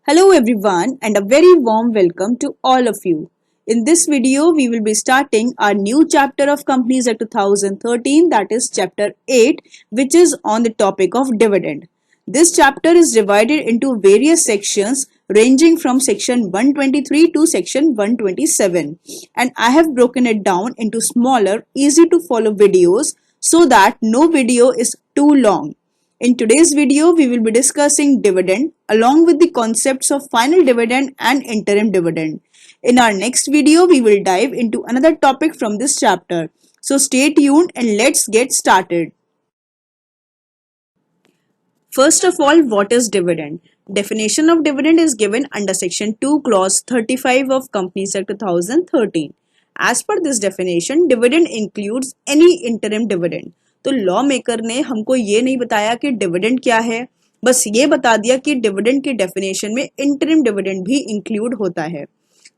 Hello everyone and a very warm welcome to all of you. In this video, we will be starting our new chapter of Companies Act 2013, that is chapter 8, which is on the topic of dividend. This chapter is divided into various sections ranging from section 123 to section 127, and I have broken it down into smaller, easy to follow videos so that no video is too long. In today's video, we will be discussing dividend along with the concepts of final dividend and interim dividend. In our next video, we will dive into another topic from this chapter. So stay tuned and let's get started. First of all, what is dividend? Definition of dividend is given under section 2 clause 35 of Companies Act 2013. As per this definition, dividend includes any interim dividend. तो law maker ने हमको ये नहीं बताया कि dividend क्या है, बस ये बता दिया कि डिविडेंड की डेफिनेशन में इंटरिम डिविडेंड भी इंक्लूड होता है।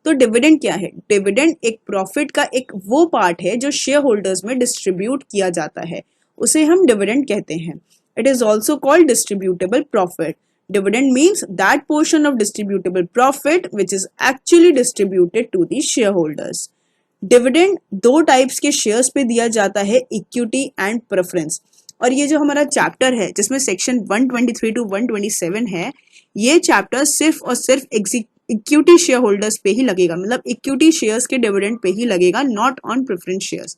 तो डिविडेंड क्या है? डिविडेंड एक प्रॉफिट का एक वो पार्ट है जो शेयर होल्डर्स में डिस्ट्रीब्यूट किया जाता है, उसे हम डिविडेंड कहते हैं। It is also called distributable profit. Dividend means that portion of distributable profit which is actually distributed to the shareholders. Dividend दो टाइप्स के शेयर्स पे दिया जाता है, इक्विटी एंड प्रेफरेंस। और ये जो हमारा चैप्टर है जिसमें सेक्शन 123 टू 127 है, ये चैप्टर सिर्फ और सिर्फ इक्विटी शेयर होल्डर्स पे ही लगेगा, मतलब इक्विटी शेयर्स के डिविडेंड पे ही लगेगा, नॉट ऑन प्रेफरेंस शेयर्स।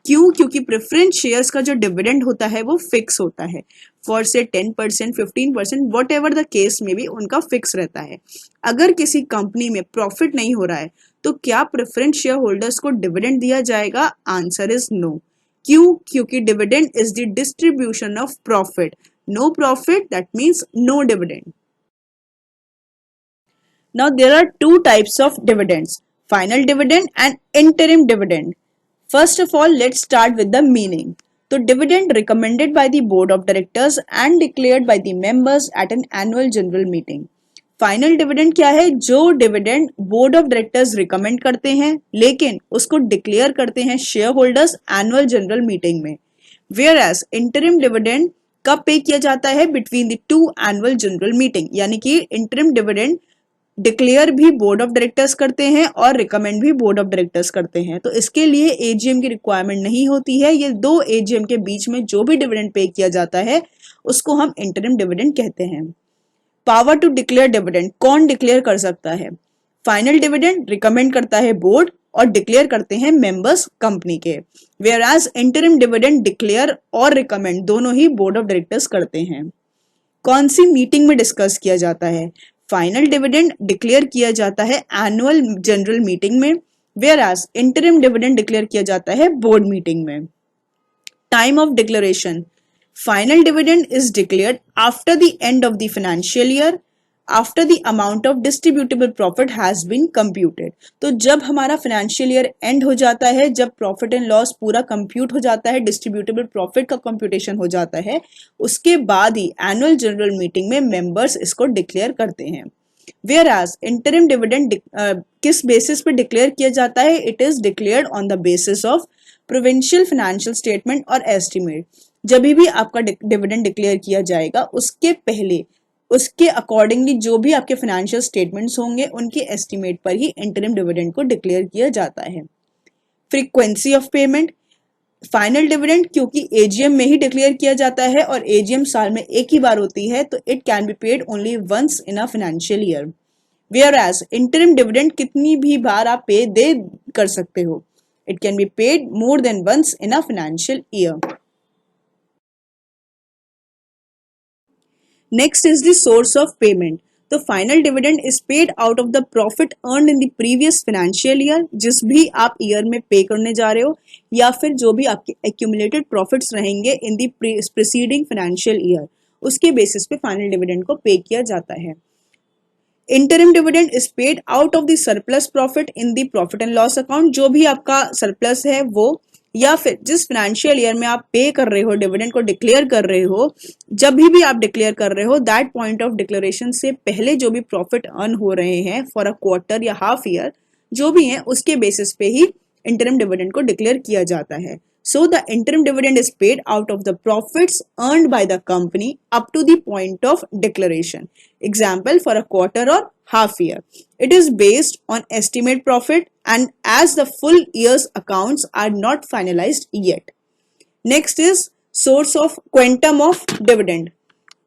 क्यों? क्योंकि प्रेफरेंस शेयर्स का जो डिविडेंड होता है वो फिक्स होता है, फॉर से 10%, 15%, वॉट एवर द केस में भी उनका फिक्स रहता है। अगर किसी कंपनी में प्रॉफिट नहीं हो रहा है तो क्या प्रेफरेंस शेयर होल्डर्स को डिविडेंड दिया जाएगा? Answer is no. क्यों? क्योंकि dividend is the distribution of profit. No profit, that means no dividend. Now there are two types of dividends, final dividend and interim dividend. First of all, let's start with the meaning. So dividend recommended by the board of directors and declared by the members at an annual general meeting. Final dividend क्या है? जो dividend board of directors recommend करते हैं लेकिन उसको declare करते हैं share holders annual general meeting में। वेयर एज इंटरिम डिविडेंड कब पे किया जाता है? Between the two annual general meeting, यानी कि इंटरिम डिविडेंड डिक्लेयर भी बोर्ड ऑफ डायरेक्टर्स करते हैं और रिकमेंड भी बोर्ड ऑफ डायरेक्टर्स करते हैं। तो इसके लिए एजीएम की रिक्वायरमेंट नहीं होती है। ये दो एजीएम के बीच में जो भी डिविडेंड पे किया जाता है उसको हम इंटरिम डिविडेंड कहते हैं। पावर टू डिक्लेयर डिविडेंड कौन डिक्लेयर कर सकता है? फाइनल डिविडेंड रिकमेंड करता है बोर्ड और डिक्लेयर करते हैं मेंबर्स कंपनी के, whereas interim dividend declare और रिकमेंड दोनों ही बोर्ड ऑफ डायरेक्टर्स करते हैं। कौन सी मीटिंग में डिस्कस किया जाता है? फाइनल डिविडेंड डिक्लेयर किया जाता है एनुअल जनरल मीटिंग में, whereas interim dividend declare किया जाता है बोर्ड मीटिंग में। Time of declaration, final dividend is declared after the end of the financial year, after the amount of distributable profit has been computed. तो जब हमारा financial year end हो जाता है, जब profit and loss पूरा compute हो जाता है, distributable profit का computation हो जाता है, उसके बाद ही annual general meeting में members इसको declare करते हैं। Whereas interim dividend किस basis पे declare किया जाता है? It is declared on the basis of provincial financial statement और estimate। जब भी आपका डिविडेंड डिक्लेयर किया जाएगा उसके पहले उसके अकॉर्डिंगली जो भी आपके फाइनेंशियल स्टेटमेंट्स होंगे उनके एस्टिमेट पर ही इंटरिम डिविडेंड को डिक्लेयर किया जाता है। Frequency of payment, final dividend क्योंकि एजीएम में ही डिक्लेयर किया जाता है और एजीएम साल में एक ही बार होती है तो it can be paid only once in a financial year. Whereas interim dividend कितनी भी बार आप पे दे कर सकते हो, it can be paid more than once in a financial year. Next is the source of payment. तो final dividend is paid out of the profit earn in the previous financial year, जिस भी आप year में पे करने जा रहे हो, या फिर जो भी आपके एक्यूमुलेटेड प्रॉफिट्स रहेंगे in the preceding financial year, उसके बेसिस पे फाइनल डिविडेंड को पे किया जाता है। Interim dividend is paid out of the surplus profit in the profit and loss account. जो भी आपका सरप्लस है वो, या फिर जिस फाइनेंशियल ईयर में आप पे कर रहे हो डिविडेंड को डिक्लेयर कर रहे हो, जब भी आप डिक्लेयर कर रहे हो दैट पॉइंट ऑफ डिक्लेरेशन से पहले जो भी प्रॉफिट अर्न हो रहे हैं फॉर अ क्वार्टर या हाफ ईयर जो भी है उसके बेसिस पे ही इंटरिम डिविडेंड को डिक्लेयर किया जाता है। So the interim dividend is paid out of the profits earned by the company up to the point of declaration. Example, for a quarter or half year. It is based on estimate profit and as the full year's accounts are not finalized yet. Next is source of quantum of dividend.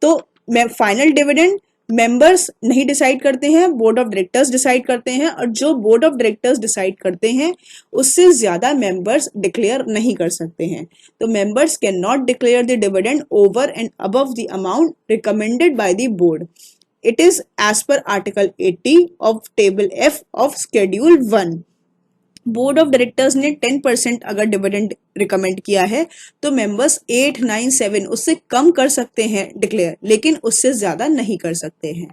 तो final dividend members नहीं decide करते हैं, board of directors decide करते हैं, और जो board of directors decide करते हैं उससे ज्यादा मेंबर्स डिक्लेयर नहीं कर सकते हैं. तो members can not declare the dividend over and above the amount recommended by the board. It is as per article 80 of table F of schedule 1. Board of directors ने 10% अगर डिविडेंड रिकमेंड किया है तो मेंबर्स 8, 9, 7 उससे कम कर सकते हैं declare, लेकिन उससे ज्यादा नहीं कर सकते हैं.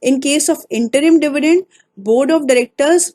In case of interim dividend, board of directors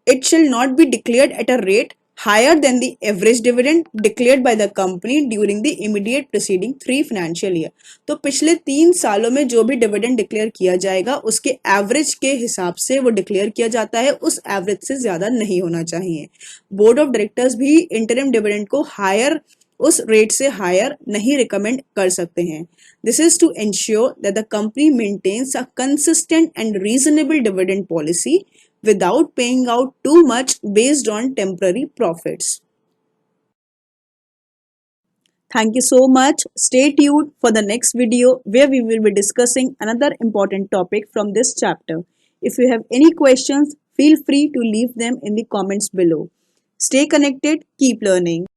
it shall not be declared at a rate higher than the average dividend declared by the company during the immediate preceding 3 financial year. तो पिछले 3 सालों में जो भी dividend declare किया जाएगा उसके average के हिसाब से वो डिक्लेयर किया जाता है, उस एवरेज से ज्यादा नहीं होना चाहिए. बोर्ड ऑफ डायरेक्टर्स भी इंटरिम डिविडेंड को हायर, उस रेट से हायर नहीं रिकमेंड कर सकते हैं. This is to ensure that the company maintains a consistent and reasonable dividend policy without paying out too much based on temporary profits. Thank you so much. Stay tuned for the next video where we will be discussing another important topic from this chapter. If you have any questions, feel free to leave them in the comments below. Stay connected, keep learning.